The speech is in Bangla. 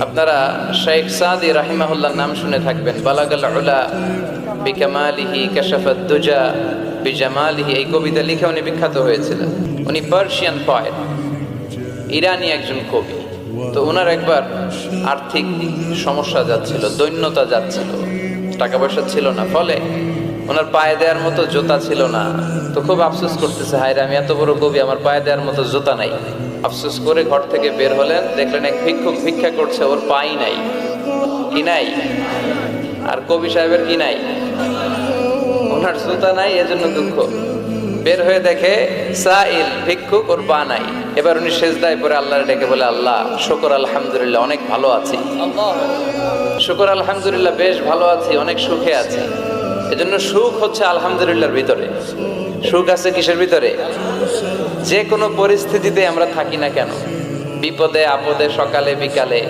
আপনারা শেখ সাদি রাহিমাহুল্লাহর নাম শুনে থাকবেন। বালাগাল উলা বিকামালিহি কাশাফাদ দুজা বিজামালিহি, এই কবিতা লিখে উনি বিখ্যাত হয়েছিলেন। উনি পার্সিয়ান পয়েট, ইরানি একজন কবি। তো ওনার একবার আর্থিক সমস্যা যাচ্ছিল, দৈন্যতা যাচ্ছিল, টাকা পয়সা ছিল না, ফলে ওনার পায়ে দেওয়ার মতো জুতা ছিল না। তো খুব আফসোস করতেছে, হায়রে আমি এত বড় কবি, আমার পায়ে দেওয়ার মতো জুতা নাই। আফসোস করে ঘর থেকে বের হলেন, দেখলেন এক ভিক্ষুক ভিক্ষা করছে, ওর পাই নাই। কি নাই? আর কবি সাহেবের কি নাই? ওনার জুতা নাই, এজন্য দুঃখ। বের হয়ে দেখে সাইল ভিক্ষুক, ওর পা নাই। এবার উনি সেজদায় পরে আল্লাহর ডেকে বলে, আল্লাহ শুকর আলহামদুলিল্লাহ, অনেক ভালো আছি। শুকর আলহামদুলিল্লাহ, বেশ ভালো আছি, অনেক সুখে আছি। এজন্য সুখ হচ্ছে আলহামদুলিল্লাহর ভিতরে। সুখ আছে কিসের ভিতরে? যে কোনো পরিস্থিতিতে আমরা থাকি না কেন, বিপদে আপদে, সকালে বিকালে,